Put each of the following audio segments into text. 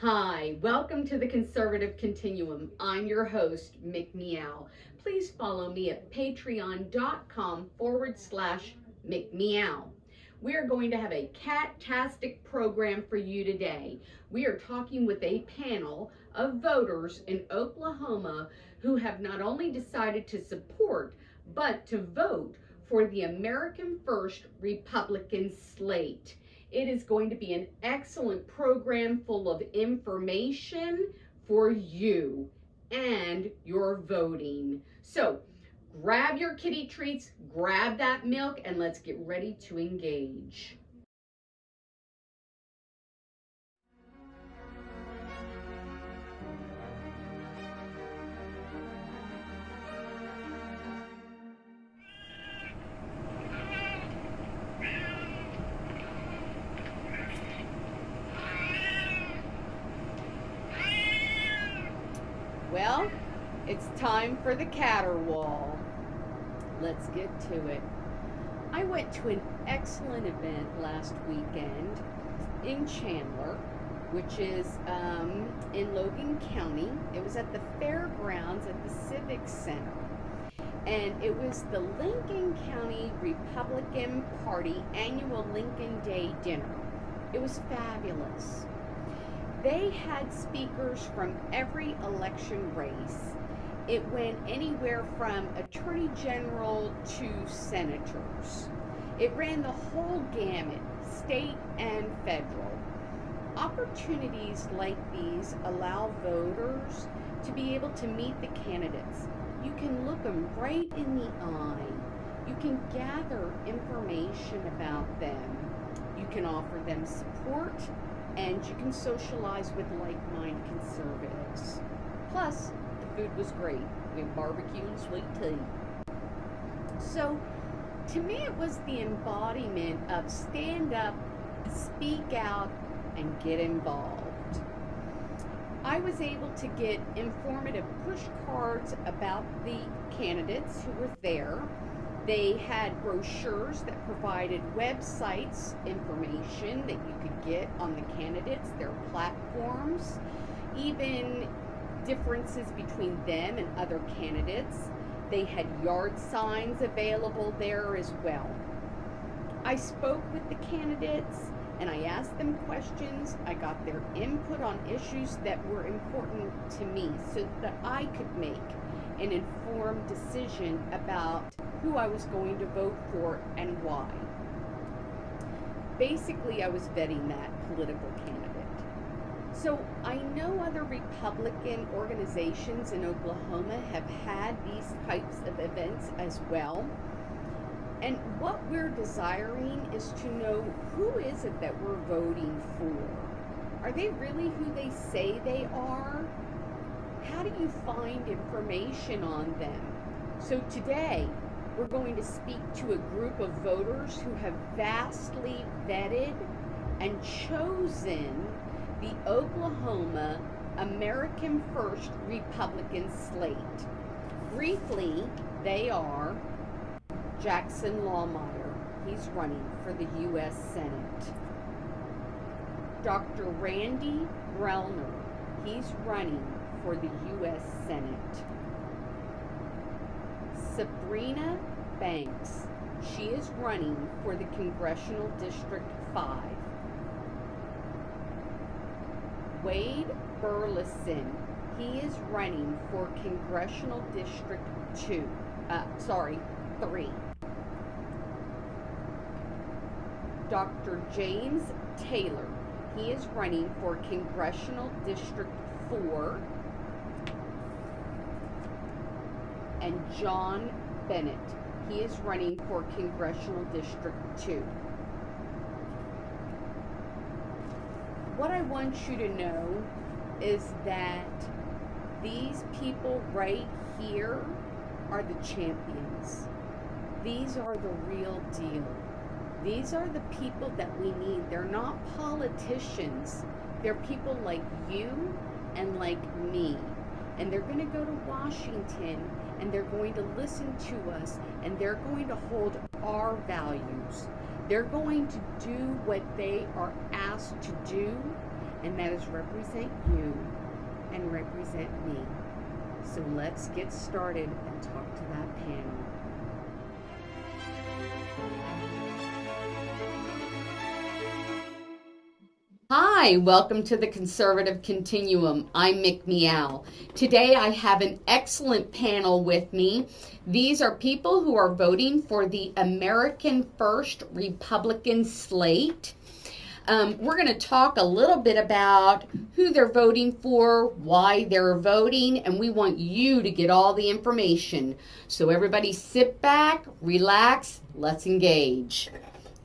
Hi, welcome to the Conservative Continuum. I'm your host, Mick Meow. Please follow me at patreon.com/Mick Meow. We are going to have a cat-tastic program for you today. We are talking with a panel of voters in Oklahoma who have not only decided to support, but to vote for the American First Republican slate. It is going to be an excellent program full of information for you and your voting. So grab your kitty treats, grab that milk, and let's get ready to engage. Well, it's time for the caterwaul. Let's get to it. I went to an excellent event last weekend in Chandler, which is in Logan County. It was at the fairgrounds at the Civic Center. And it was the Lincoln County Republican Party annual Lincoln Day dinner. It was fabulous. They had speakers from every election race. It went anywhere from attorney general to senators. It ran the whole gamut, state and federal. Opportunities like these allow voters to be able to meet the candidates. You can look them right in the eye. You can gather information about them. You can offer them support, and you can socialize with like-minded conservatives. Plus, the food was great. We had barbecue and sweet tea. So, to me, it was the embodiment of stand up, speak out, and get involved. I was able to get informative push cards about the candidates who were there. They had brochures that provided websites, information that you could get on the candidates, their platforms, even differences between them and other candidates. They had yard signs available there as well. I spoke with the candidates and I asked them questions. I got their input on issues that were important to me so that I could make an informed decision about who I was going to vote for and why. Basically, I was vetting that political candidate. So I know other Republican organizations in Oklahoma have had these types of events as well. And what we're desiring is to know, who is it that we're voting for? Are they really who they say they are? How do you find information on them? So today, we're going to speak to a group of voters who have vastly vetted and chosen the Oklahoma American First Republican slate. Briefly, they are Jackson Lawmeyer. He's running for the U.S. Senate. Dr. Randy Grellner. He's running for the U.S. Senate. Sabrina Banks. She is running for the Congressional District 5. Wade Burleson. He is running for Congressional District 3. Dr. James Taylor. He is running for Congressional District 4. And John Bennett. He is running for Congressional District 2. What I want you to know is that these people right here are the champions. These are the real deal. These are the people that we need. They're not politicians. They're people like you and like me. And they're going to go to Washington and they're going to listen to us and they're going to hold our values. They're going to do what they are asked to do, and that is represent you and represent me. So let's get started and talk to that panel. Hi, welcome to the Conservative Continuum. I'm Mick Meow. Today I have an excellent panel with me. These are people who are voting for the American First Republican slate. We're going to talk a little bit about who they're voting for, why they're voting, and we want you to get all the information. So everybody sit back, relax, let's engage.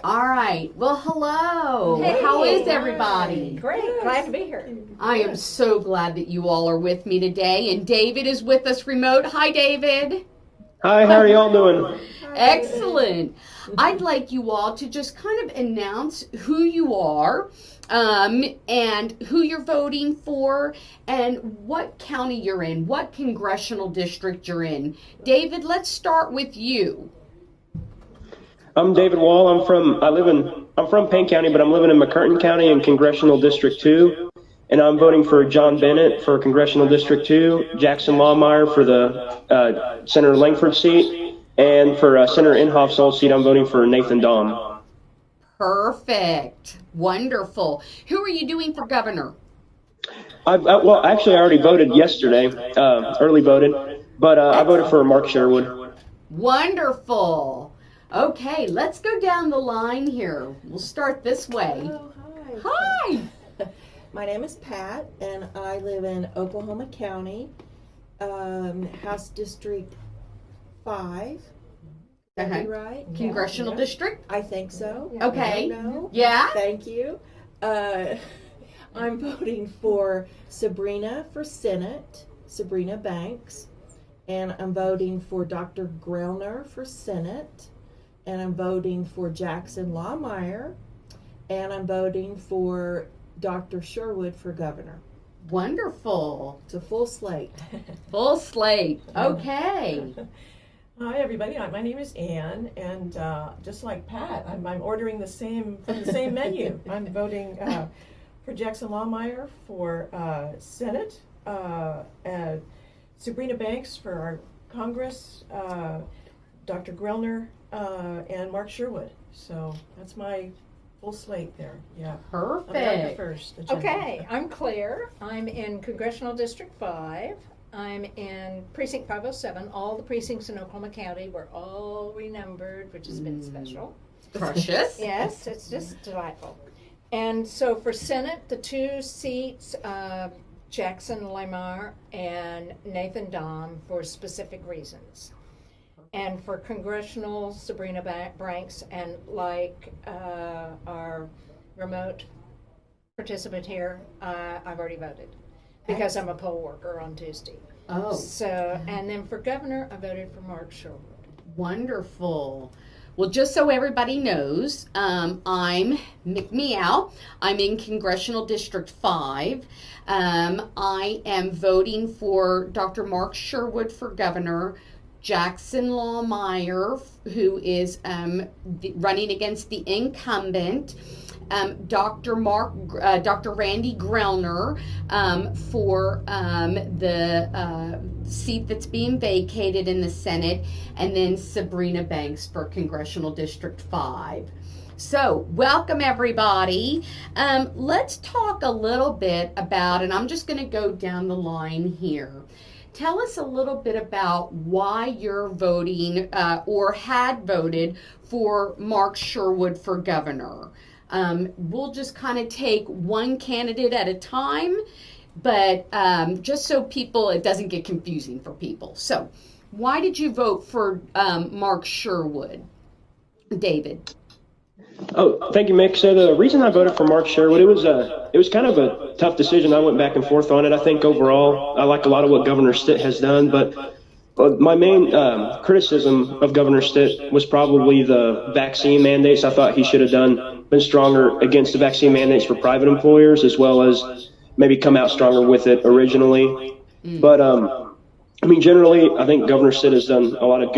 All right. Well, hello. Hey, how is everybody? Great. Glad to be here. I am so glad that you all are with me today. And David is with us remote. Hi, David. Hi, how are y'all doing? Excellent. I'd like you all to just kind of announce who you are and who you're voting for and what county you're in, what congressional district you're in. David, let's start with you. I'm David Wall. I'm from Payne County, but I'm living in McCurtain County in Congressional District 2. And I'm voting for John Bennett for Congressional District 2, Jackson Lawmeyer for the Senator Langford seat, and for Senator Inhofe's old seat, I'm voting for Nathan Dahm. Perfect. Wonderful. Who are you doing for governor? Well, actually, I already voted yesterday, early voted, but I voted for Mark Sherwood. Wonderful. Okay, let's go down the line here. We'll start this way. Hello, Hi. My name is Pat, and I live in Oklahoma County, House District 5. That be right? Congressional Yeah. district? I think so. Okay. No. Yeah? Thank you. I'm voting for Sabrina for Senate, Sabrina Banks, and I'm voting for Dr. Grellner for Senate, and I'm voting for Jackson Lawmeyer, and I'm voting for Dr. Sherwood for governor. Wonderful. It's a full slate. Full slate. Okay. Hi everybody, my name is Ann, and just like Pat, I'm ordering the same from the same menu. I'm voting for Jackson Lawmeyer for Senate, Sabrina Banks for our Congress, Dr. Grellner, and Mark Sherwood. So that's my full slate there. Yeah. Perfect. America First. agenda. Okay, I'm Claire. I'm in Congressional District 5. I'm in Precinct 507. All the precincts in Oklahoma County were all renumbered, which has been special. Precious. Yes, it's just delightful. And so for Senate, the two seats, Jackson Lamar and Nathan Dahm for specific reasons. And for congressional, Sabrina Banks, and like our remote participant here, I've already voted because I'm a poll worker on Tuesday. Oh. So, and then for governor, I voted for Mark Sherwood. Wonderful. Well, just so everybody knows, I'm Mick Meow. I'm in Congressional District 5. I am voting for Dr. Mark Sherwood for governor, Jackson Lawmeyer, who is running against the incumbent, Dr. Randy Grellner for the seat that's being vacated in the Senate, and then Sabrina Banks for Congressional District 5. So, welcome everybody. Let's talk a little bit about, and I'm just going to go down the line here. Tell us a little bit about why you're voting or had voted for Mark Sherwood for governor. We'll just kind of take one candidate at a time, but just so it doesn't get confusing for people. So, why did you vote for Mark Sherwood, David? Oh, thank you, Mick. So the reason I voted for Mark Sherwood, it was kind of a tough decision. I went back and forth on it. I think overall, I like a lot of what Governor Stitt has done, but my main criticism of Governor Stitt was probably the vaccine mandates. I thought he should have been stronger against the vaccine mandates for private employers, as well as maybe come out stronger with it originally. But I mean, generally, I think Governor Stitt has signed a lot of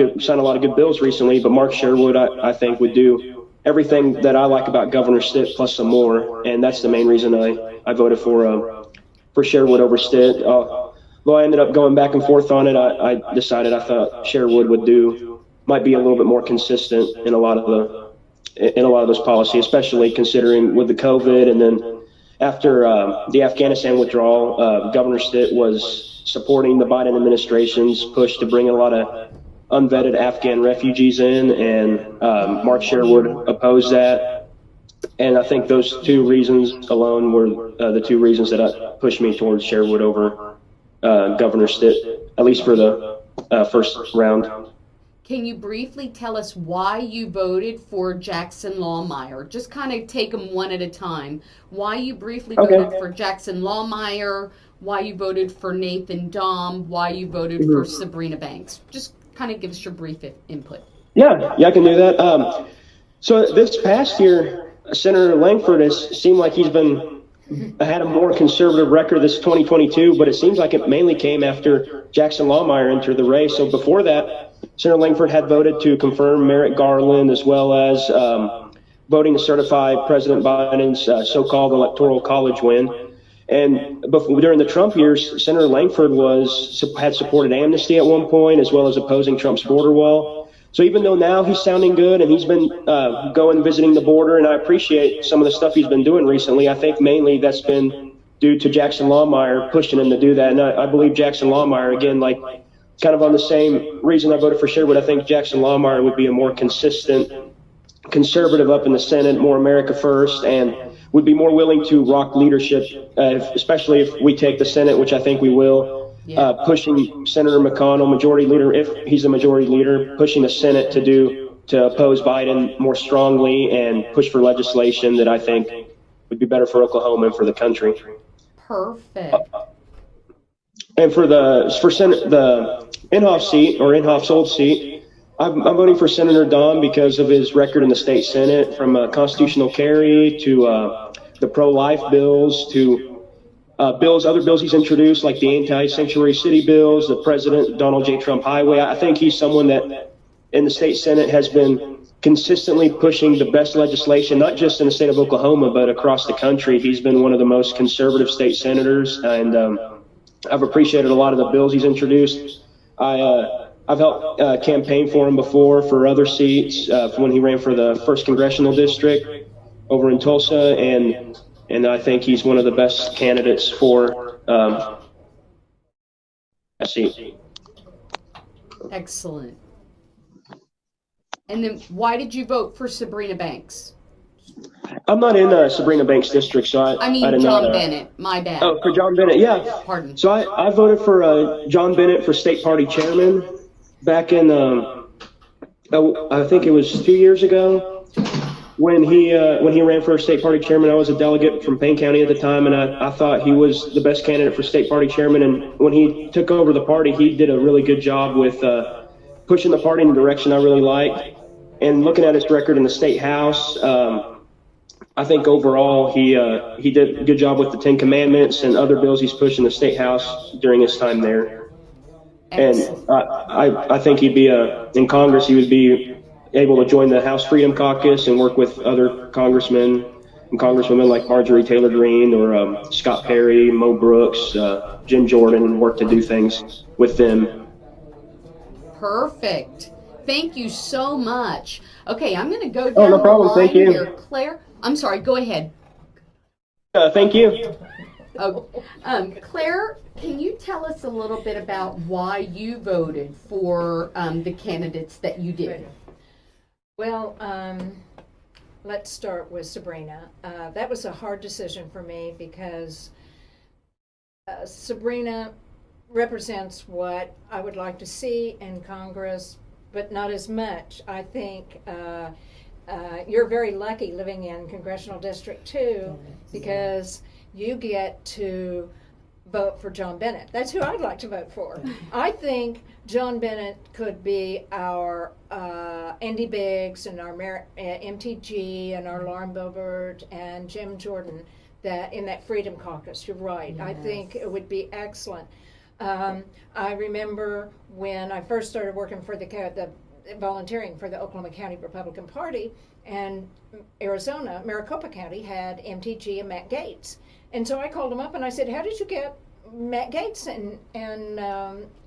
good bills recently. But Mark Sherwood, I think, would do everything that I like about Governor Stitt plus some more, and that's the main reason I voted for Sherwood over Stitt. Though I ended up going back and forth on it, I decided I thought Sherwood might be a little bit more consistent in a lot of those policies, especially considering with the COVID, and then after the Afghanistan withdrawal, Governor Stitt was supporting the Biden administration's push to bring a lot of unvetted Afghan refugees in, and Mark Sherwood opposed that. And I think those two reasons alone were the two reasons that pushed me towards Sherwood over Governor Stitt, at least for the first round. Can you briefly tell us why you voted for Jackson Lawmeyer? Just kind of take them one at a time. Why you briefly voted for Jackson Lawmeyer, why you voted for Nathan Dahm, why you voted for Sabrina Banks. Just kind of give us your brief input. Yeah, I can do that. So this past year, Senator Langford has seemed like he's had a more conservative record this 2022, but it seems like it mainly came after Jackson Lawmeyer entered the race. So before that, Senator Langford had voted to confirm Merrick Garland, as well as voting to certify President Biden's so-called electoral college win. And during the Trump years, Senator Langford had supported amnesty at one point, as well as opposing Trump's border wall. So even though now he's sounding good and he's been going visiting the border, and I appreciate some of the stuff he's been doing recently, I think mainly that's been due to Jackson Lawmeyer pushing him to do that. And I believe Jackson Lawmeyer, again, like kind of on the same reason I voted for Sherwood, I think Jackson Lawmeyer would be a more consistent conservative up in the Senate, more America first, and would be more willing to rock leadership, especially if we take the Senate, which I think we will, pushing Senator McConnell, majority leader, if he's a majority leader, pushing the Senate to oppose Biden more strongly and push for legislation that I think would be better for Oklahoma and for the country. Perfect. And for the Inhofe seat, or Inhofe's old seat, I'm voting for Senator Dahm because of his record in the state Senate, from constitutional carry to the pro-life bills to other bills he's introduced, like the anti-sanctuary city bills, the President Donald J. Trump highway. I think he's someone that in the state Senate has been consistently pushing the best legislation, not just in the state of Oklahoma, but across the country. He's been one of the most conservative state senators, and I've appreciated a lot of the bills he's introduced. I've helped campaign for him before for other seats when he ran for the 1st Congressional District over in Tulsa, and I think he's one of the best candidates for that seat. Excellent. And then why did you vote for Sabrina Banks? I'm not in Sabrina Banks' district, so I did John not, Bennett. My bad. Oh, for John Bennett, yeah. Pardon. So I voted for John Bennett for state party chairman back in, I think it was 2 years ago, when he ran for state party chairman. I was a delegate from Payne County at the time, and I thought he was the best candidate for state party chairman. And when he took over the party, he did a really good job with pushing the party in a direction I really liked. And looking at his record in the state house, I think overall he did a good job with the 10 Commandments and other bills he's pushed in the state house during his time there. Excellent. And I think he'd be in Congress. He would be able to join the House Freedom Caucus and work with other congressmen and congresswomen like Marjorie Taylor Greene or Scott Perry, Mo Brooks, Jim Jordan, and work to do things with them. Perfect. Thank you so much. Okay, I'm going to go down Oh, no problem. the line Thank you. here. Claire, I'm sorry. Go ahead. Thank you. Claire, can you tell us a little bit about why you voted for the candidates that you did? Well, let's start with Sabrina. That was a hard decision for me because Sabrina represents what I would like to see in Congress, but not as much. I think you're very lucky living in Congressional District 2 because you get to vote for John Bennett. That's who I'd like to vote for. I think John Bennett could be our Andy Biggs and our MTG and our Lauren Boebert and Jim Jordan that in that Freedom Caucus. You're right. Yes. I think it would be excellent. I remember when I first started working for the volunteering for the Oklahoma County Republican Party, and Arizona, Maricopa County had MTG and Matt Gaetz. And so I called them up and I said, how did you get Matt Gaetz and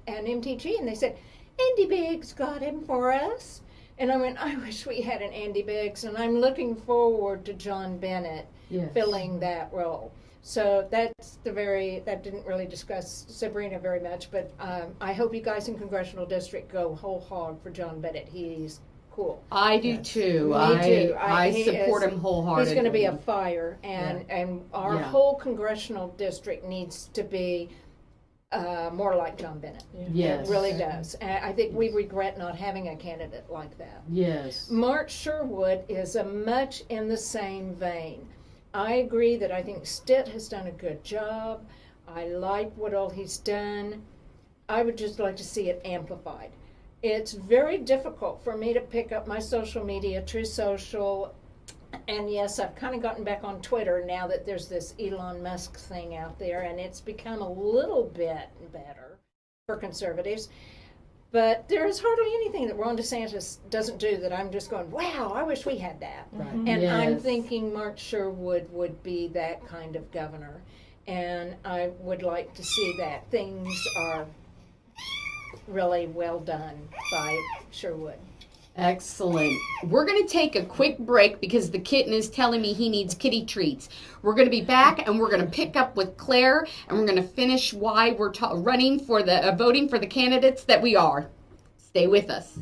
MTG? And they said, Andy Biggs got him for us. And I went, I wish we had an Andy Biggs, and I'm looking forward to John Bennett filling that role. So that didn't really discuss Sabrina very much, but I hope you guys in Congressional District go whole hog for John Bennett. He's cool. I do too. Me too. I he support is- him wholeheartedly. He's going to be a fire, and our whole Congressional District needs to be more like John Bennett. Yes. It really does. And I think we regret not having a candidate like that. Yes. Mark Sherwood is a much in the same vein. I agree that I think Stitt has done a good job. I like what all he's done. I would just like to see it amplified. It's very difficult for me to pick up my social media, True Social, and yes, I've kind of gotten back on Twitter now that there's this Elon Musk thing out there, and it's become a little bit better for conservatives. But there's hardly anything that Ron DeSantis doesn't do that I'm just going, wow, I wish we had that. Right. And I'm Yes. thinking Mark Sherwood would be that kind of governor. And I would like to see that. Things are really well done by Sherwood. Excellent. We're going to take a quick break because the kitten is telling me he needs kitty treats. We're going to be back and we're going to pick up with Claire and we're going to finish why we're running for the voting for the candidates that we are. Stay with us.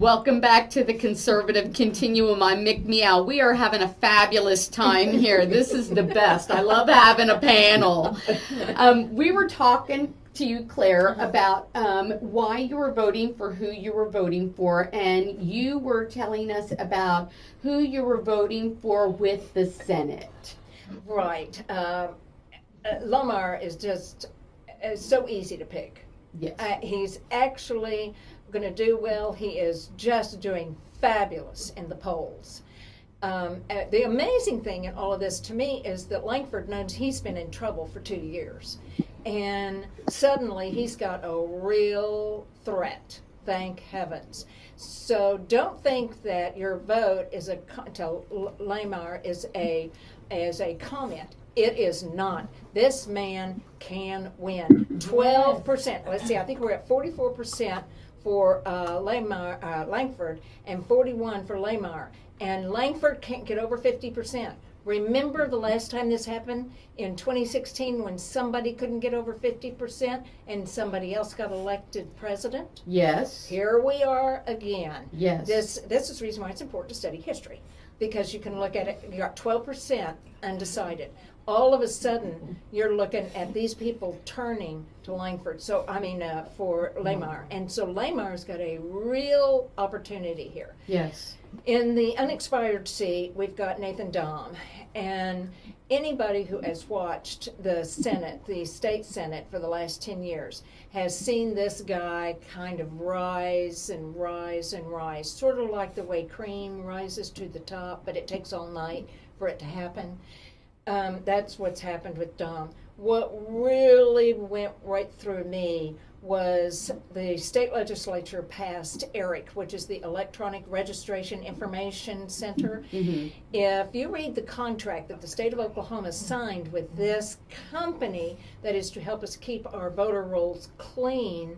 Welcome back to the Conservative Continuum. I'm Mick Meow. We are having a fabulous time here. This is the best. I love having a panel. We were talking to you, Claire, about why you were voting for who you were voting for, and you were telling us about who you were voting for with the Senate. Right. Lamar is just so easy to pick. Yes. He's actually going to do well. He is just doing fabulous in the polls. The amazing thing in all of this to me is that Langford knows he's been in trouble for 2 years. And suddenly he's got a real threat, thank heavens. So don't think that your vote is to Lamar is a comment. It is not. This man can win. 12%. Let's see, I think we're at 44% for Langford and 41 for Lamar. And Langford can't get over 50%. Remember the last time this happened in 2016 when somebody couldn't get over 50% and somebody else got elected president? Yes. Here we are again. Yes. This is the reason why it's important to study history, because you can look at it, you got 12% undecided. All of a sudden, you're looking at these people turning to Langford. So, for Lamar. And so Lamar's got a real opportunity here. Yes. In the unexpired seat, we've got Nathan Dahm. And anybody who has watched the Senate, the state Senate for the last 10 years, has seen this guy kind of rise and rise and rise, sort of like the way cream rises to the top, but it takes all night for it to happen. That's what's happened with Dahm. What really went right through me was the state legislature passed ERIC, which is the Electronic Registration Information Center. If you read the contract that the state of Oklahoma signed with this company that is to help us keep our voter rolls clean,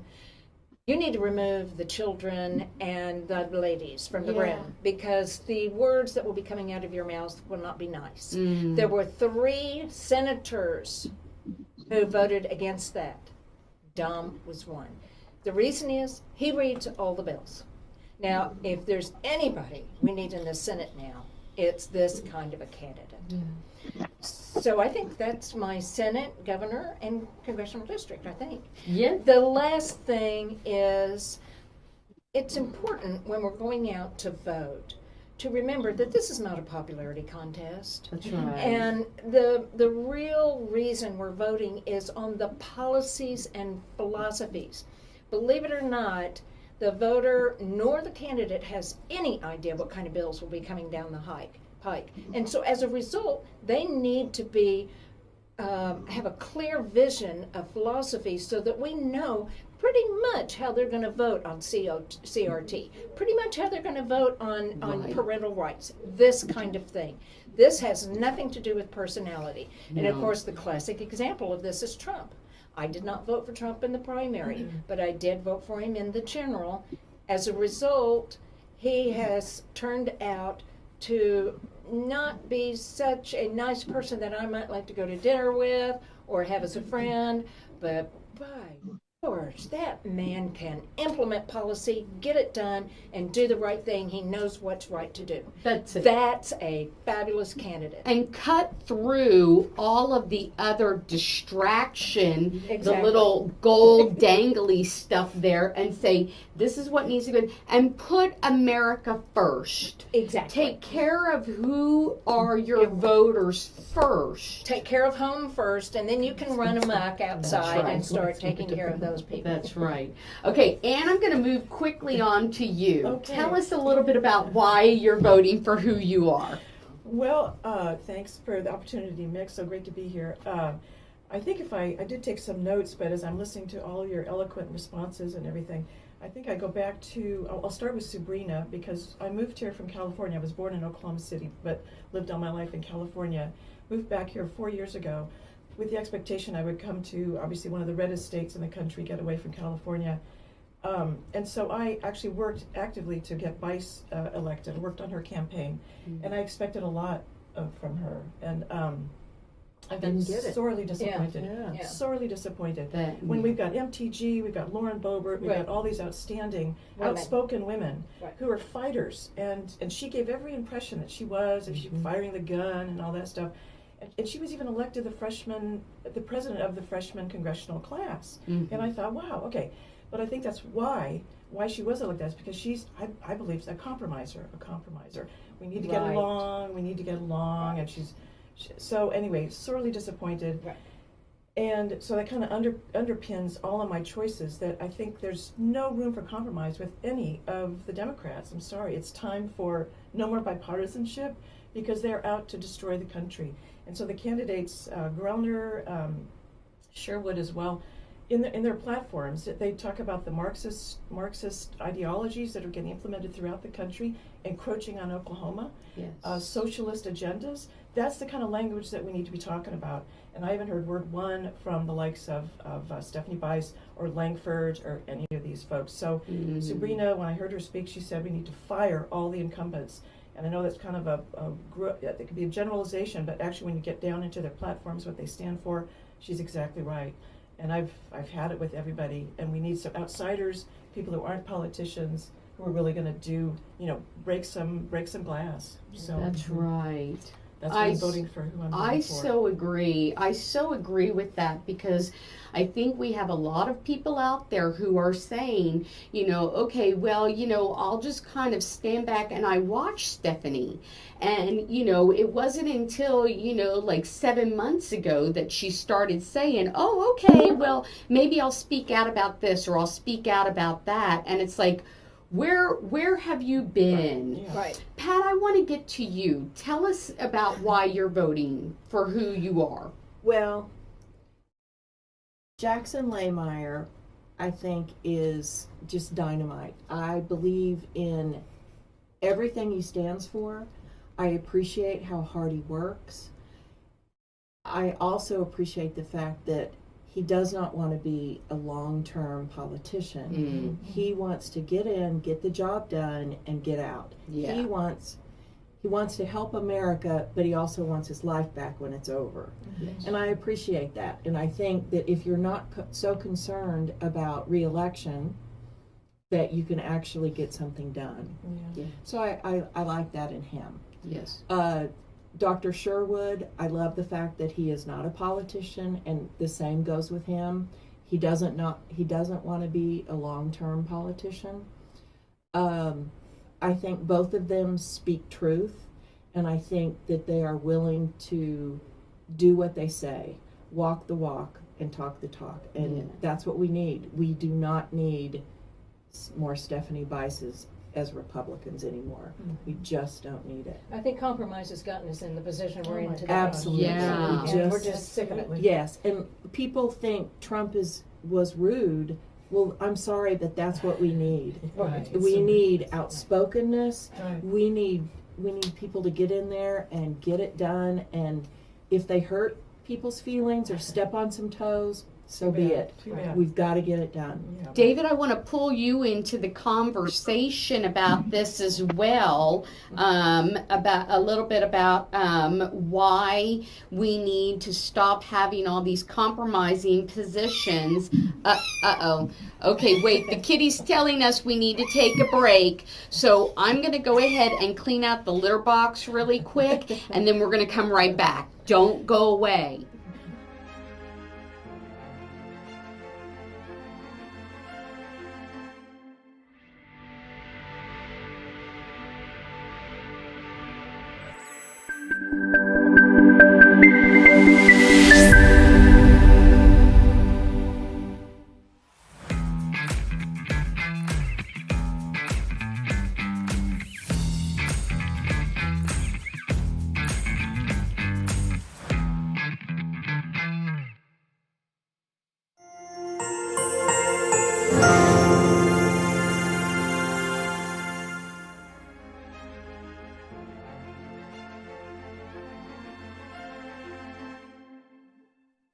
you need to remove the children and the ladies from the room, because the words that will be coming out of your mouth will not be nice. There were 3 senators who voted against that. Dom was one. The reason is he reads all the bills. Now, if there's anybody we need in the Senate now, it's this kind of a candidate. So I think that's my Senate, governor, and congressional district, I think. Yeah. The last thing is, it's important when we're going out to vote to remember that this is not a popularity contest. That's right. And the real reason we're voting is on the policies and philosophies. Believe it or not, the voter nor the candidate has any idea what kind of bills will be coming down the pike. And so as a result, they need to be have a clear vision of philosophy so that we know pretty much how they're going to vote on CRT, pretty much how they're going to vote on parental rights, this kind of thing. This has nothing to do with personality. And of course, the classic example of this is Trump. I did not vote for Trump in the primary, but I did vote for him in the general. As a result, he has turned out to not be such a nice person that I might like to go to dinner with or have as a friend, but by George, that man can implement policy, get it done, and do the right thing. He knows what's right to do. That's it. That's a fabulous candidate. And cut through all of the other distraction, the Exactly. little gold dangly stuff there, and say, this is what needs to go, and put America first. Exactly. Take care of who are your voters first. Take care of home first, and then you can run amok outside right. and start taking care of those people. That's right. Okay, Anne, I'm going to move quickly on to you. Okay. Tell us a little bit about why you're voting for who you are. Well, thanks for the opportunity, Mick. So great to be here. I think I did take some notes, but as I'm listening to all your eloquent responses and everything, I think I go back to, I'll start with Sabrina, because I moved here from California. I was born in Oklahoma City, but lived all my life in California. Moved back here 4 years ago with the expectation I would come to, obviously, one of the reddest states in the country, get away from California. And so I actually worked actively to get Vice elected, worked on her campaign, and I expected a lot from her. And I've been Didn't get it. sorely disappointed. Yeah. Sorely disappointed. That- When we've got MTG, we've got Lauren Boebert, we've Right. got all these outstanding, Women. outspoken women Right. who are fighters, and she gave every impression that she was, if she was firing the gun and all that stuff. And she was even elected the president of the freshman congressional class. And I thought, wow, okay. But I think that's why she was elected. That's because she's, I believe, a compromiser. We need to get Right. along, and so anyway, sorely disappointed. Right. And so that kind of underpins all of my choices, that I think there's no room for compromise with any of the Democrats. I'm sorry. It's time for no more bipartisanship, because they're out to destroy the country. And so the candidates, Grellner, Sherwood as well, in their platforms, they talk about the Marxist ideologies that are getting implemented throughout the country, encroaching on Oklahoma, Yes. socialist agendas. That's the kind of language that we need to be talking about. And I haven't heard word one from the likes of Stephanie Bice or Langford or any of these folks. So Sabrina, when I heard her speak, she said we need to fire all the incumbents. And I know that's kind of it could be a generalization, but actually when you get down into their platforms, what they stand for, she's exactly right. And I've had it with everybody, and we need some outsiders, people who aren't politicians, who are really going to do, break some glass. So That's right. that's why I'm voting for who I'm voting I for. so agree. I so agree with that, because I think we have a lot of people out there who are saying, okay, well, I'll just kind of stand back and I watch Stephanie. And, it wasn't until, like 7 months ago that she started saying, oh, okay, well, maybe I'll speak out about this or I'll speak out about that. And it's like, where have you been? Yeah. Right. Pat, I want to get to you. Tell us about why you're voting for who you are. Well, Jackson Laymeyer, I think is just dynamite. I believe in everything he stands for. I appreciate how hard he works. I also appreciate the fact that he does not want to be a long-term politician. He wants to get in, get the job done, and get out. Yeah. He wants to help America, but he also wants his life back when it's over. Yes. And I appreciate that. And I think that if you're not so concerned about re-election, that you can actually get something done. Yeah. So I like that in him. Yes. Dr. Sherwood, I love the fact that he is not a politician, and the same goes with him. He doesn't want to be a long-term politician. I think both of them speak truth, and I think that they are willing to do what they say, walk the walk and talk the talk, and that's what we need. We do not need more Stephanie Bices as Republicans anymore. We just don't need it. I think compromise has gotten us in the position we're Oh in my today. gosh. Absolutely. Yeah. And we're just sick of it. Yes, and people think Trump was rude. Well, I'm sorry, but that's what we need. Right. We need outspokenness. Right. We need people to get in there and get it done. And if they hurt people's feelings or step on some toes, so Too be bad. it. Too bad. We've got to get it done. Yeah. David, I want to pull you into the conversation about this as well, about a little bit about why we need to stop having all these compromising positions. Uh-oh. Okay, wait, the kitty's telling us we need to take a break, so I'm going to go ahead and clean out the litter box really quick, and then we're going to come right back. Don't go away.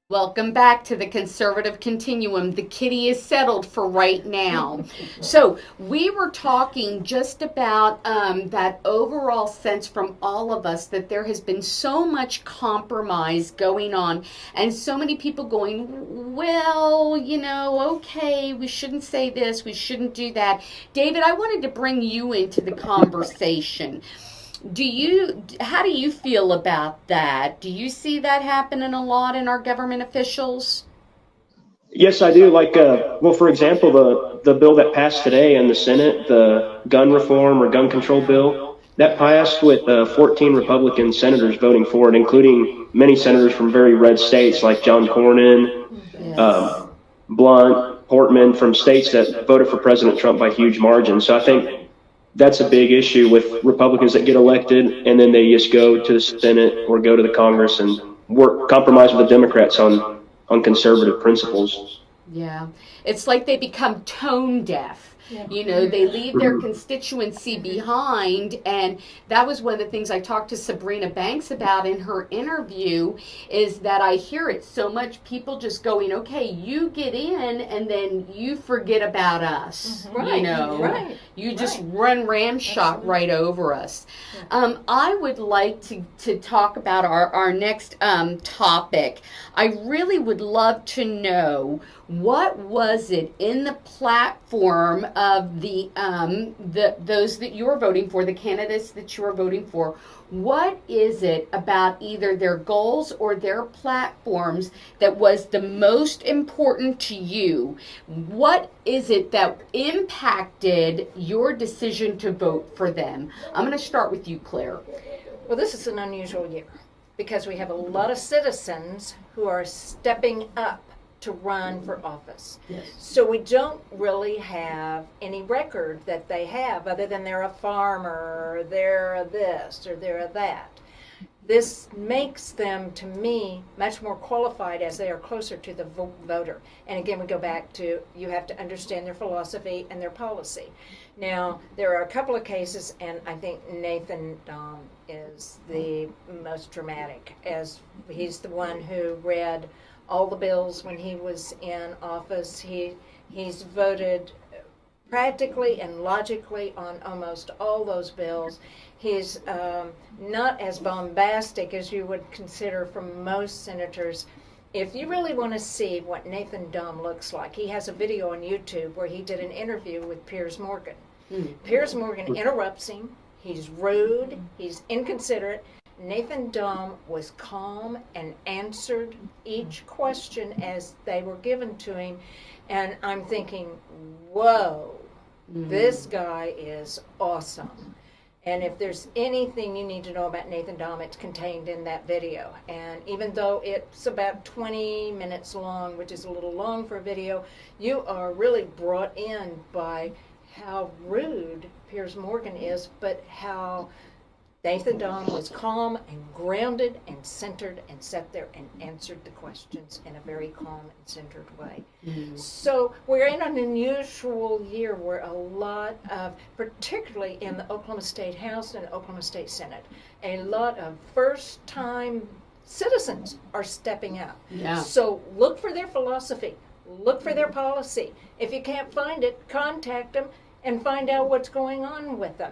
Welcome back to the Conservative Continuum. The kitty is settled for right now. So we were talking just about that overall sense from all of us that there has been so much compromise going on and so many people going, well, okay, we shouldn't say this, we shouldn't do that. David, I wanted to bring you into the conversation. How do you feel about that? Do you see that happening a lot in our government officials? Yes, I do. For example, the bill that passed today in the Senate, the gun reform or gun control bill, that passed with 14 Republican senators voting for it, including many senators from very red states like John Cornyn, Yes. Blunt, Portman, from states that voted for President Trump by huge margins. So I think that's a big issue with Republicans that get elected and then they just go to the Senate or go to the Congress and compromise with the Democrats on conservative principles. Yeah. It's like they become tone deaf. They leave their constituency behind, and that was one of the things I talked to Sabrina Banks about in her interview, is that I hear it so much, people just going, okay, you get in, and then you forget about us, Right, right, You just run ramshot right over us. I would like to talk about our next topic. I really would love to know, what was it in the platform of those that you were voting for, the candidates that you were voting for? What is it about either their goals or their platforms that was the most important to you? What is it that impacted your decision to vote for them? I'm going to start with you, Claire. Well, this is an unusual year because we have a lot of citizens who are stepping up to run for office. Yes. So we don't really have any record that they have other than they're a farmer, or they're a this, or they're a that. this makes them, to me, much more qualified as they are closer to the voter. And again, we go back to you have to understand their philosophy and their policy. Now, there are a couple of cases, and I think Nathan is the most dramatic, as he's the one who read all the bills when he was in office. He's voted practically and logically on almost all those bills. He's not as bombastic as you would consider from most senators. If you really want to see what Nathan Dahm looks like, he has a video on YouTube where he did an interview with Piers Morgan. Piers Morgan interrupts him. He's rude. He's inconsiderate. Nathan Dahm was calm and answered each question as they were given to him. And I'm thinking, whoa, this guy is awesome. And if there's anything you need to know about Nathan Dahm, it's contained in that video. And even though it's about 20 minutes long, which is a little long for a video, you are really brought in by how rude Piers Morgan is, but how Nathan Dahm was calm and grounded and centered and sat there and answered the questions in a very calm and centered way. So we're in an unusual year where a lot of, particularly in the Oklahoma State House and Oklahoma State Senate, a lot of first-time citizens are stepping up. Yeah. So look for their philosophy. Look for their policy. If you can't find it, contact them and find out what's going on with them.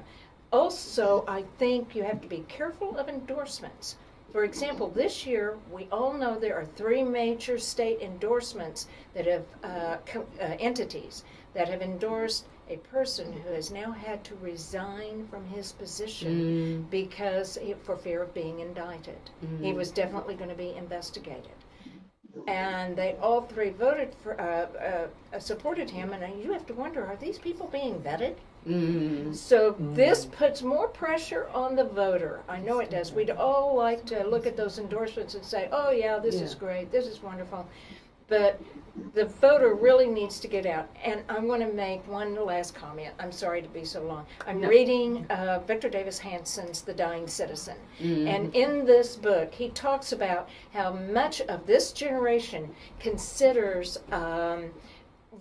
Also, I think you have to be careful of endorsements. For example, this year, we all know there are 3 major state endorsements that have, entities that have endorsed a person who has now had to resign from his position because for fear of being indicted. He was definitely going to be investigated. And they all 3 voted for, supported him, and you have to wonder, are these people being vetted? So this puts more pressure on the voter. I know it does. We'd all like to look at those endorsements and say, oh yeah, this is great, this is wonderful. But the voter really needs to get out. And I'm going to make one last comment. I'm sorry to be so long. I'm reading Victor Davis Hanson's The Dying Citizen. And in this book, he talks about how much of this generation considers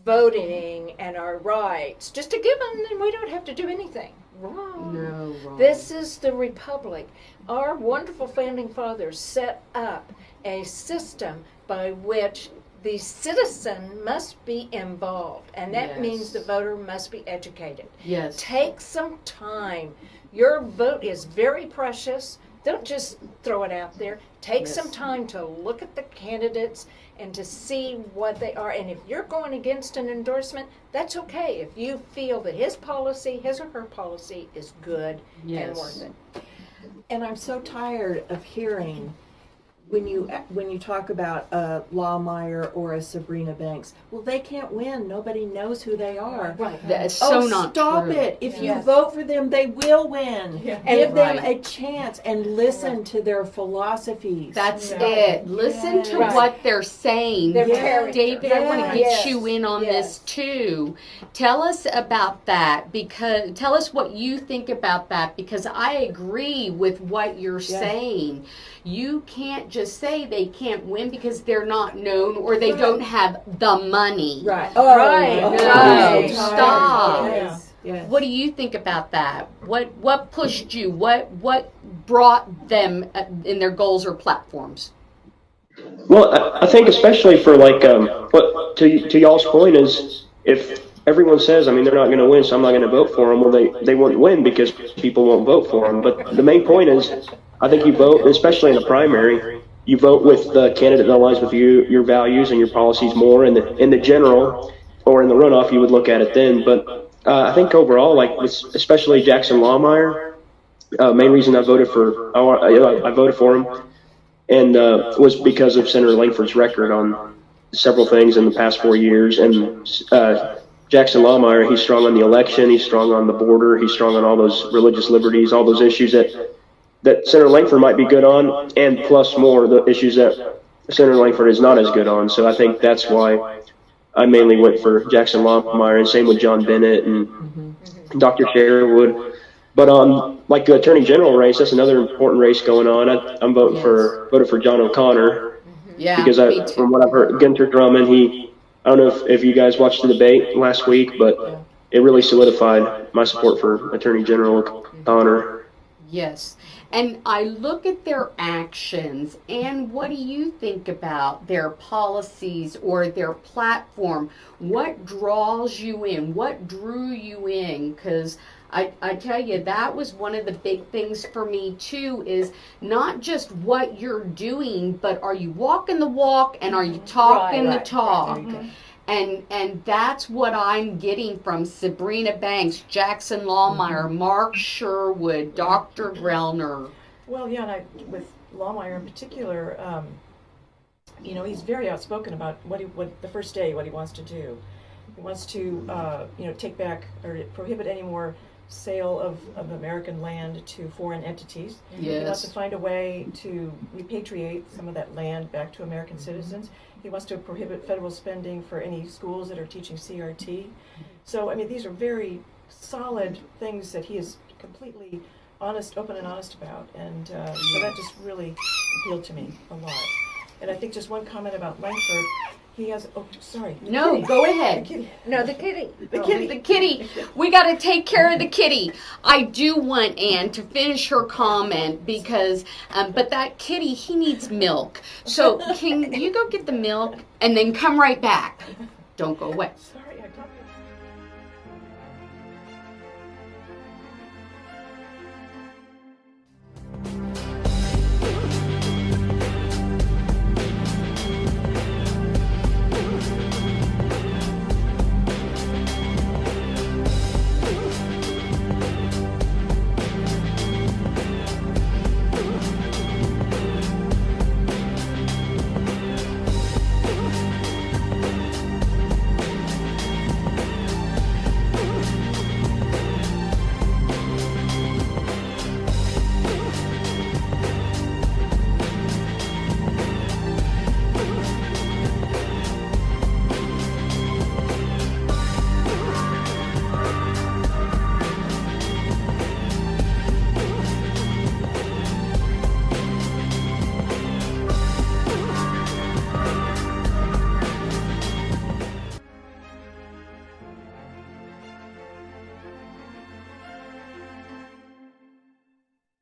voting and our rights just a given, and we don't have to do anything. Wrong. No, wrong. This is the republic. Our wonderful founding fathers set up a system by which the citizen must be involved, and that means the voter must be educated. Yes. Take some time. Your vote is very precious. Don't just throw it out there. Take some time to look at the candidates and to see what they are. And if you're going against an endorsement, that's okay. If you feel that his policy, his or her policy, is good and worth it. And I'm so tired of hearing when you talk about a Lawmeyer or a Sabrina Banks, well, they can't win. Nobody knows who they are. Right. That's so not stop true. it. If you vote for them, they will win. Give them a chance and listen to their philosophies. That's it. Listen to what they're saying. David, I want to get you in on this too. Tell us about that, because tell us what you think about that, because I agree with what you're saying. You can't just say they can't win because they're not known or they don't have the money. Right. Right. Stop. Yes. What do you think about that? What pushed you? What brought them in their goals or platforms? Well, I think especially for like what to y'all's point is, if everyone says, I mean, they're not going to win, so I'm not going to vote for them. Well, they won't win because people won't vote for them. But the main point is, I think you vote, especially in a primary, you vote with the candidate that aligns with your values and your policies more. In the general or in the runoff, you would look at it then. But I think overall, like especially Jackson Lawmeyer, main reason I voted for him, and was because of Senator Langford's record on several things in the past 4 years. And Jackson Lawmeyer, he's strong on the election, he's strong on the border, he's strong on all those religious liberties, all those issues that Senator Langford might be good on, and plus more the issues that Senator Langford is not as good on. So I think that's why I mainly went for Jackson Lawmeyer, and same with John Bennett and Dr. Sherwood. But like the Attorney General race, that's another important race going on. I'm voting for John O'Connor Yeah, because me too. from what I've heard, Gunter Drummond, I don't know if you guys watched the debate last week, but it really solidified my support for Attorney General O'Connor. Yes. And I look at their actions, and what do you think about their policies or their platform? What draws you in? What drew you in? Because I tell you, that was one of the big things for me too, is not just what you're doing, but are you walking the walk and are you talking the talk? And that's what I'm getting from Sabrina Banks, Jackson Lawmeyer, Mark Sherwood, Dr. Grellner. Well, yeah, and with Lawmeyer in particular, he's very outspoken about what the first day, what he wants to do. He wants to, take back or prohibit any more sale of American land to foreign entities. Yes. He wants to find a way to repatriate some of that land back to American citizens. He wants to prohibit federal spending for any schools that are teaching CRT. So, I mean, these are very solid things that he is completely open and honest about. And so that just really appealed to me a lot. And I think just one comment about Langford. He has, No, go ahead. The kitty. No, the kitty. The kitty. We got to take care of the kitty. I do want Anne to finish her comment because, but that kitty, he needs milk. So can you go get the milk and then come right back? Don't go away. Sorry, I talked.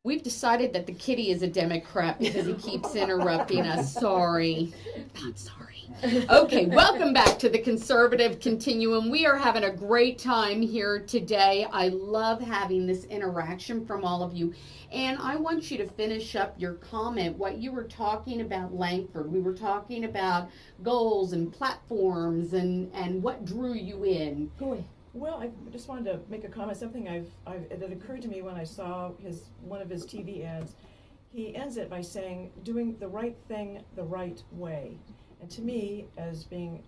We've decided that the kitty is a Democrat because he keeps interrupting us. Sorry. I'm sorry. Okay, welcome back to the Conservative Continuum. We are having a great time here today. I love having this interaction from all of you. And I want you to finish up your comment, what you were talking about Langford. We were talking about goals and platforms and what drew you in. Well, I just wanted to make a comment. Something that occurred to me when I saw one of his TV ads. He ends it by saying, "Doing the right thing the right way." And to me, as being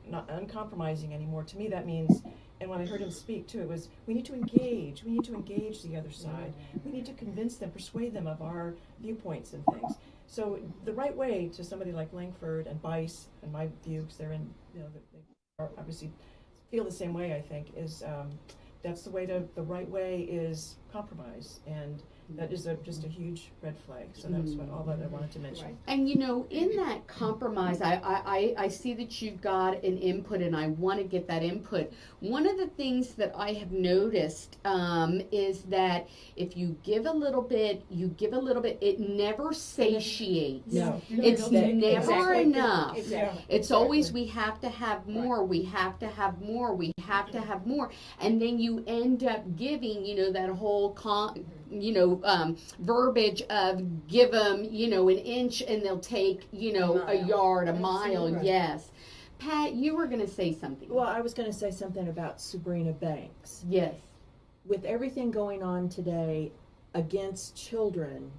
not uncompromising anymore, to me that means, and when I heard him speak too, it was we need to engage. We need to engage the other side. We need to convince them, persuade them of our viewpoints and things. So the right way to somebody like Langford and Bice, and my view, because they're in, they are obviously feel the same way, I think, is that's the right way is compromise, and that is just a huge red flag. So that's all that I wanted to mention. Right. And in that compromise, I see that you've got an input, and I want to get that input. One of the things that I have noticed is that if you give a little bit, it never satiates. No. It's never Exactly. enough. Exactly. It's always we have to have more, we have to have more, we have to have more. And then you end up giving, that whole verbiage of give them, an inch and they'll take, a yard, a mile. Right. Yes. Pat, you were going to say something. Well, I was going to say something about Sabrina Banks. Yes. With everything going on today against children,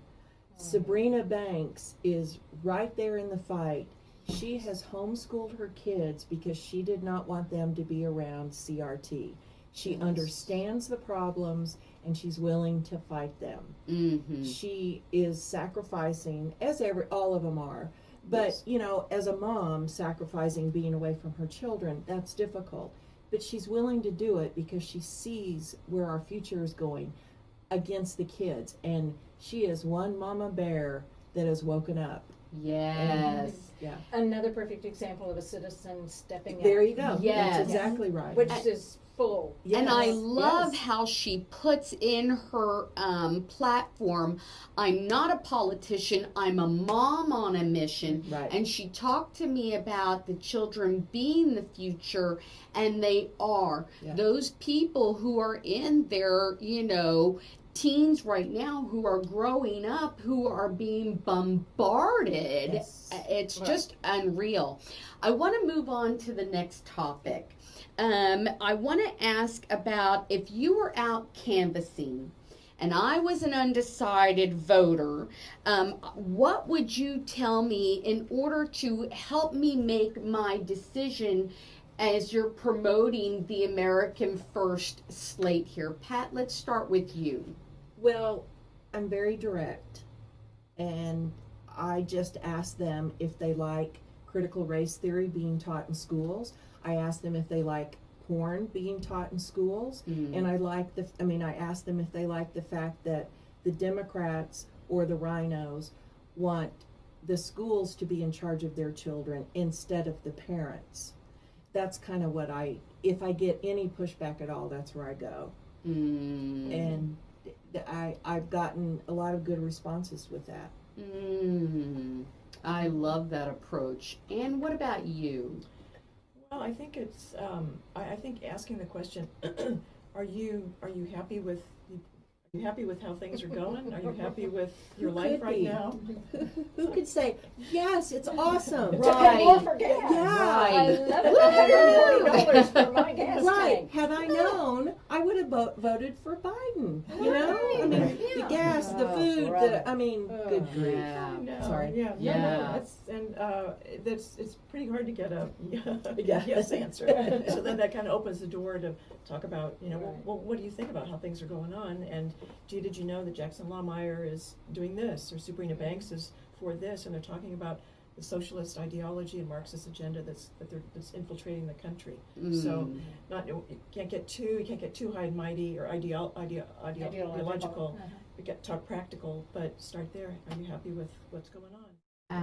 Sabrina Banks is right there in the fight. She has homeschooled her kids because she did not want them to be around CRT. She understands the problems and she's willing to fight them. Mm-hmm. She is sacrificing, as all of them are. But, as a mom, sacrificing being away from her children, that's difficult. But she's willing to do it because she sees where our future is going. against the kids, and she is one mama bear that has woken up. Yes. Yeah. Another perfect example of a citizen stepping up. There you go. Yes. That's exactly right. Which is full. Yes, And I love yes. how she puts in her platform, I'm not a politician, I'm a mom on a mission. Right. And she talked to me about the children being the future, and they are. Yeah. Those people who are in their, teens right now who are growing up, who are being bombarded. Yes. It's Right. just unreal. I want to move on to the next topic. I want to ask about if you were out canvassing and I was an undecided voter, what would you tell me in order to help me make my decision as you're promoting the American First slate here? Pat, let's start with you. Well, I'm very direct, and I just ask them if they like critical race theory being taught in schools. I ask them if they like porn being taught in schools, and I ask them if they like the fact that the Democrats or the rhinos want the schools to be in charge of their children instead of the parents. That's kind of what if I get any pushback at all, that's where I go. And I've gotten a lot of good responses with that. I love that approach. And what about you? Well, I think it's. I think asking the question, are you happy with? Are you happy with how things are going? Are you happy with your Who life could right be? now? Who could say, yes, it's awesome. To pay more for gas. Yeah. I love it. $140 for my gas Right. tank. Had I known, I would have voted for Biden. You know? I mean, Yeah. the gas, the Oh, food, brother. good grief. Yeah. No, Sorry. Yeah. Yeah. No, it's pretty hard to get a Yeah. yes answer. So then that kind of opens the door to talk about, well, what do you think about how things are going on? And did you know that Jackson Lohmeyer is doing this, or Sabrina Banks is for this, and they're talking about the socialist ideology and Marxist agenda that's infiltrating the country. So you can't get too high and mighty or ideological. Talk practical, but start there. Are you happy with what's going on?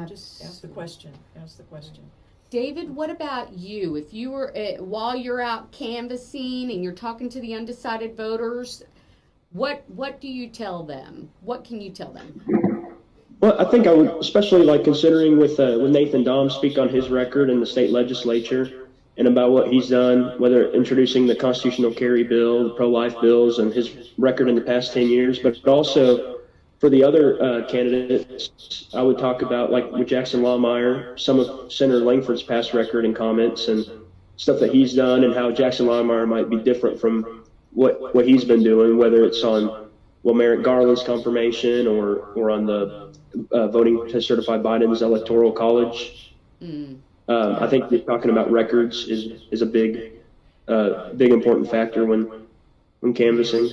Just ask the question. David, what about you? If you were, while you're out canvassing and you're talking to the undecided voters, what do you tell them? What can you tell them? Well, I think I would, especially like considering with Nathan Dahm speak on his record in the state legislature and about what he's done, whether introducing the constitutional carry bill, the pro-life bills, and his record in the past 10 years, but also for the other candidates, I would talk about, like with Jackson Lohmeyer, some of Senator Langford's past record and comments and stuff that he's done, and how Jackson Lohmeyer might be different from what he's been doing, whether it's on Merrick Garland's confirmation or on the voting to certify Biden's electoral college. I think that talking about records is a big important factor when canvassing.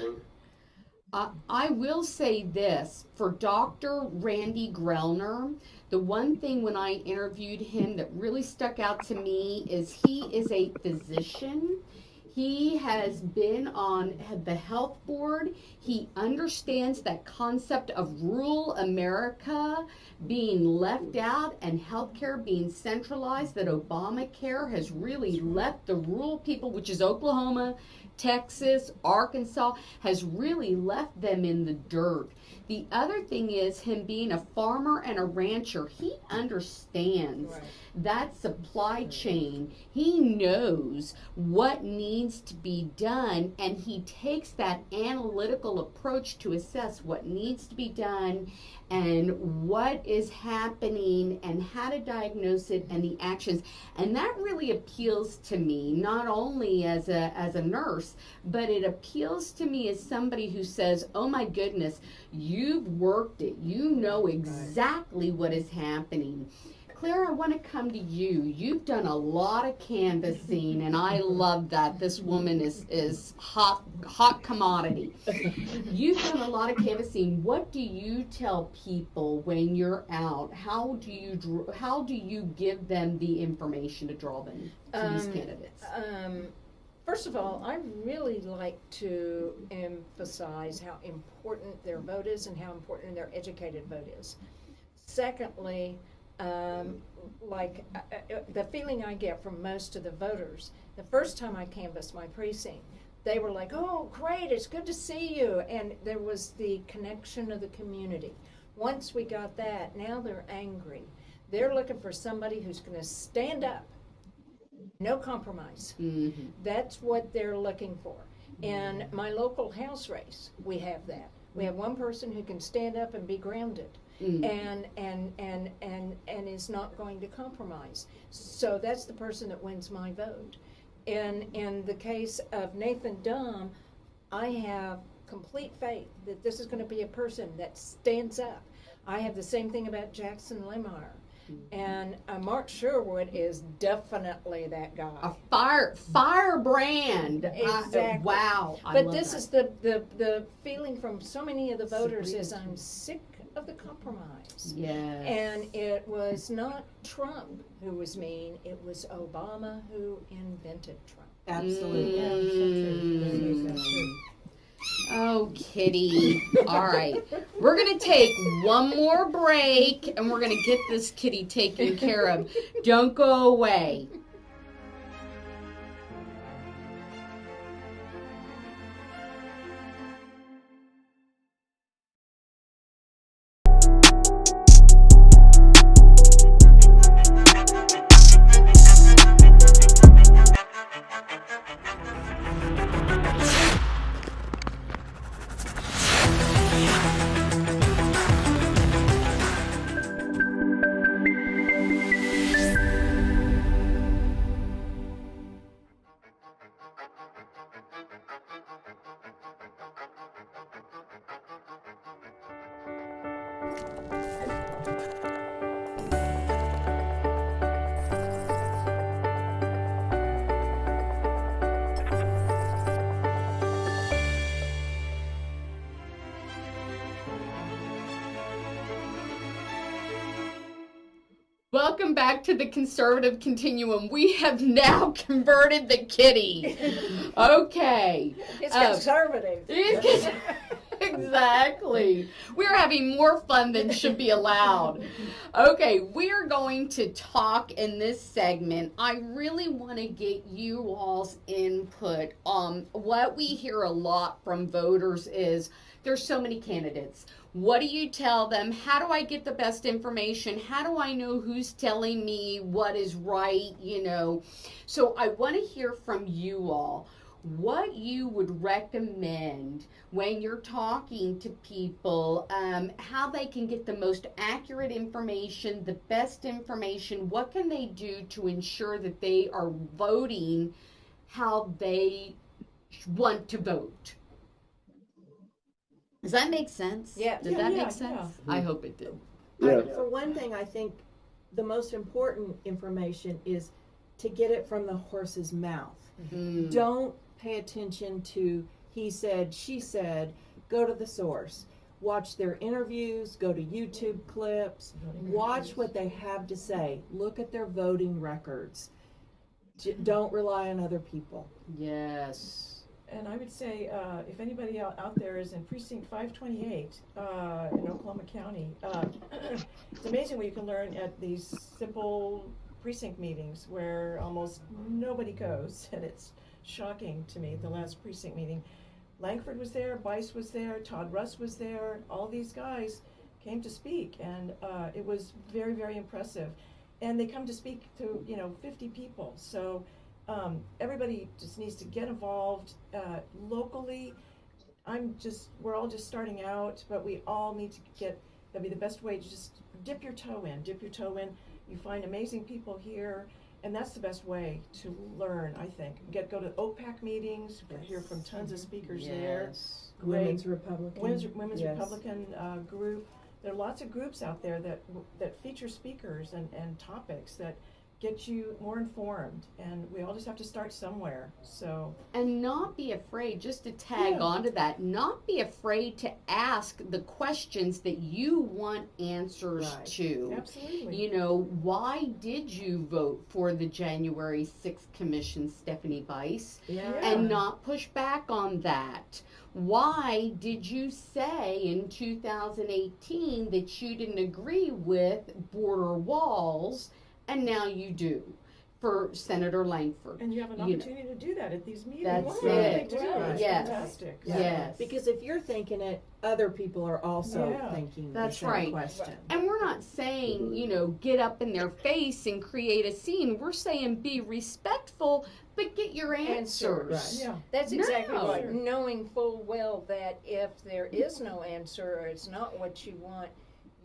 I will say this, for Dr. Randy Grellner, the one thing when I interviewed him that really stuck out to me is he is a physician. He has been on the health board. He understands that concept of rural America being left out and healthcare being centralized, that Obamacare has really left the rural people, which is Oklahoma, Texas, Arkansas, has really left them in the dirt. The other thing is him being a farmer and a rancher. He understands that supply chain. He knows what needs to be done, and he takes that analytical approach to assess what needs to be done and what is happening and how to diagnose it and the actions. And that really appeals to me, not only as a nurse, but it appeals to me as somebody who says, oh my goodness, you've worked it. You know exactly what is happening. Claire, I want to come to you. You've done a lot of canvassing, and I love that. This woman is hot commodity. You've done a lot of canvassing. What do you tell people when you're out? How do you give them the information to draw them to these candidates? First of all, I really like to emphasize how important their vote is and how important their educated vote is. Secondly, the feeling I get from most of the voters, the first time I canvassed my precinct, they were like, "Oh, great, it's good to see you." And there was the connection of the community. Once we got that, now they're angry. They're looking for somebody who's going to stand up. No compromise. Mm-hmm. That's what they're looking for. In my local house race, we have that. We have one person who can stand up and be grounded. And is not going to compromise. So that's the person that wins my vote. In the case of Nathan Dumm, I have complete faith that this is going to be a person that stands up. I have the same thing about Jackson Lemire. And Mark Sherwood is definitely that guy. A firebrand. Exactly. Wow. I But love this that. is the feeling from so many of the voters is I'm sick of the compromise. Yes. And it was not Trump who was mean, it was Obama who invented Trump. Absolutely. Yeah, so true. Oh, kitty. All right. We're going to take one more break and we're going to get this kitty taken care of. Don't go away. Welcome back to the Conservative Continuum. We have now converted the kitty. Okay. It's conservative. Exactly. We're having more fun than should be allowed. Okay, we're going to talk in this segment. I really want to get you all's input. What we hear a lot from voters is there's so many candidates. What do you tell them? How do I get the best information? How do I know who's telling me what is right, So I want to hear from you all what you would recommend when you're talking to people, how they can get the most accurate information, the best information. What can they do to ensure that they are voting how they want to vote? Does that make sense? Yeah. Did that Yeah, make sense? yeah. I hope it did. Yeah. For one thing, I think the most important information is to get it from the horse's mouth. Mm. Don't pay attention to he said, she said. Go to the source. Watch their interviews, go to YouTube clips, watch what they have to say. Look at their voting records. Don't rely on other people. Yes. And I would say, if anybody out there is in precinct 528 in Oklahoma County, it's amazing what you can learn at these simple precinct meetings where almost nobody goes, and it's shocking to me. The last precinct meeting, Langford was there, Bice was there, Todd Russ was there. All these guys came to speak, and it was very, very impressive. And they come to speak to 50 people. So. Everybody just needs to get involved locally. We're all just starting out, but we all need to that'd be the best way to just dip your toe in. You find amazing people here, and that's the best way to learn, I think. Go to OPAC meetings, hear from tons of speakers there. Great. Women's Republican. Women's Yes. Republican group. There are lots of groups out there that feature speakers and topics that get you more informed, and we all just have to start somewhere. So And not be afraid, just to tag Yeah. onto that, not be afraid to ask the questions that you want answers Right. to. absolutely. You know, why did you vote for the January 6th Commission, Stephanie Bice, Yeah. and not push back on that? Why did you say in 2018 that you didn't agree with border walls, and now you do for Senator Langford? And you have an You know. opportunity to do that at these meetings. That's Wow, it. too. It's Yes. fantastic. Yeah. Yes. Because if you're thinking it, other people are also Yeah. thinking That's the same right. question. And we're not saying, you know, get up in their face and create a scene. We're saying be respectful, but get your answers. Right. Yeah. That's exactly No. right. Knowing full well that if there is no answer or it's not what you want,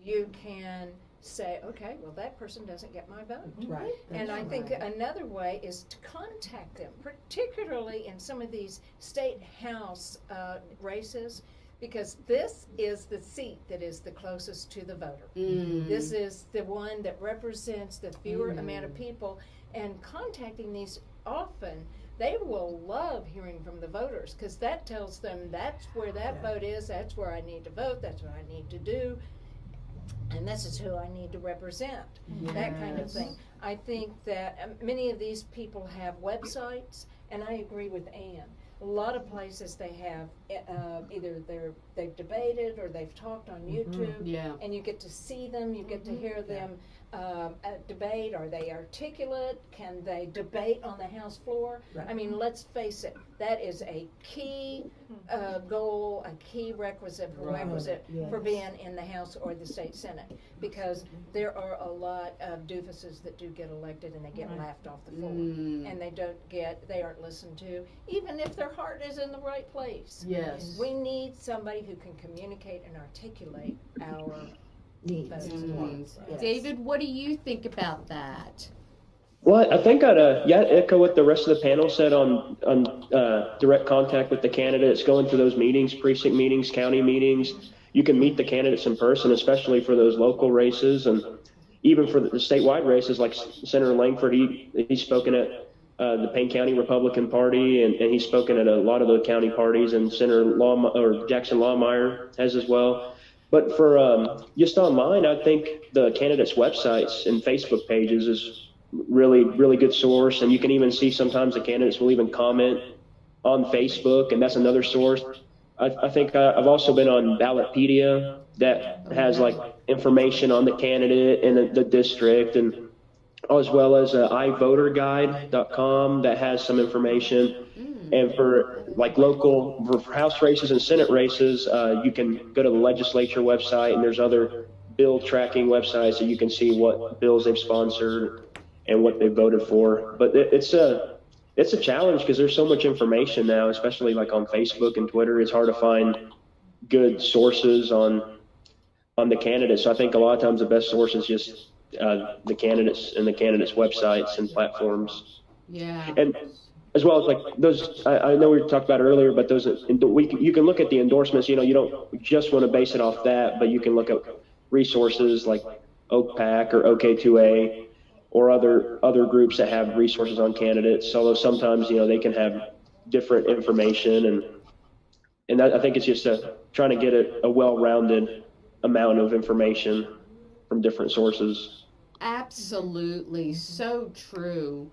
you can say, okay, well, that person doesn't get my vote. Right. And I That's think right. another way is to contact them, particularly in some of these state house races, because this is the seat that is the closest to the voter. Mm. This is the one that represents the fewer amount Mm. of people, and contacting these often, they will love hearing from the voters, because that tells them that's where that Yeah. vote is, that's where I need to vote, that's what I need to do, and this is who I need to represent. That kind of Yes. thing. I think that many of these people have websites, and I agree with Ann. A lot of places they have either they've debated or they've talked on YouTube, Yeah. and you get to see them, you get to hear them debate. Are they articulate? Can they debate on the House floor? Right. I mean, let's face it, that is a key goal, a key requisite for Yes. being in the House or the state Senate, because there are a lot of doofuses that do get elected and they get Right. laughed off the floor, Mm. and they aren't listened to, even if their heart is in the right place. Yes. We need somebody who can communicate and articulate our Needs. votes Mm. and wants. Yes. David, what do you think about that? Well, I think I'd echo what the rest of the panel said on direct contact with the candidates, going to those meetings, precinct meetings, county meetings. You can meet the candidates in person, especially for those local races, and even for the statewide races, like Senator Langford. He's spoken at the Payne County Republican Party, and he's spoken at a lot of the county parties, and Jackson Lawmeyer has as well. But for just online, I think the candidates' websites and Facebook pages is really, really good source. And you can even see sometimes the candidates will even comment on Facebook, and that's another source. I think I've also been on Ballotpedia that has like information on the candidate and the district, and as well as iVoterGuide.com that has some information. And for like local for House races and Senate races, you can go to the legislature website, and there's other bill tracking websites that you can see what bills they've sponsored and what they voted for. But it's a challenge because there's so much information now, especially like on Facebook and Twitter. It's hard to find good sources on the candidates. So I think a lot of times the best source is just the candidates and the candidates' websites and platforms. Yeah. And as well as like those, I know we talked about earlier, but those you can look at the endorsements. You don't just want to base it off that, but you can look at resources like OPAC or OK2A or other groups that have resources on candidates. Although sometimes they can have different information, and that, I think it's just trying to get a well-rounded amount of information from different sources. Absolutely. So true.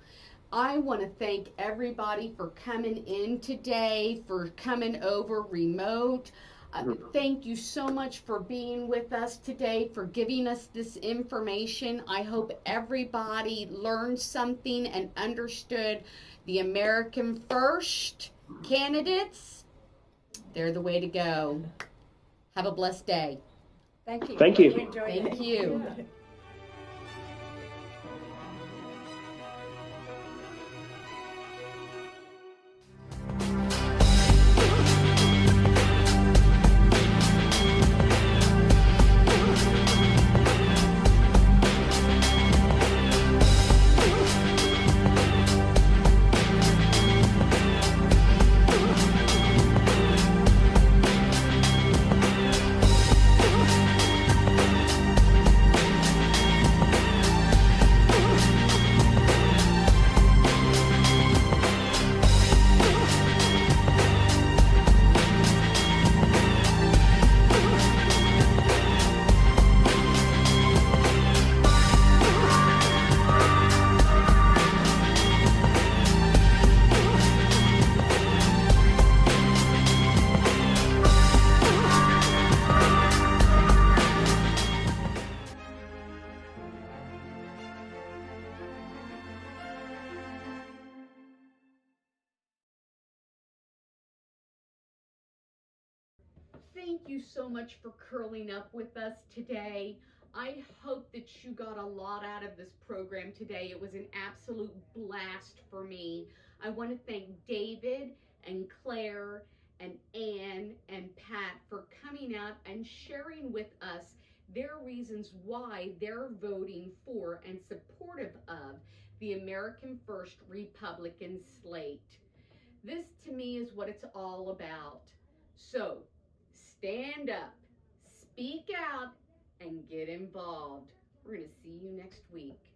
I want to thank everybody for coming in today, for coming over remote. Thank you so much for being with us today, for giving us this information. I hope everybody learned something and understood the American First candidates. They're the way to go. Have a blessed day. Thank you. Thank you. We enjoyed it. Thank you. Yeah. thank you so much for curling up with us today. I hope that you got a lot out of this program today. It was an absolute blast for me. I want to thank David and Claire and Anne and Pat for coming out and sharing with us their reasons why they're voting for and supportive of the American First Republican slate. This to me is what it's all about. So stand up, speak out, and get involved. We're going to see you next week.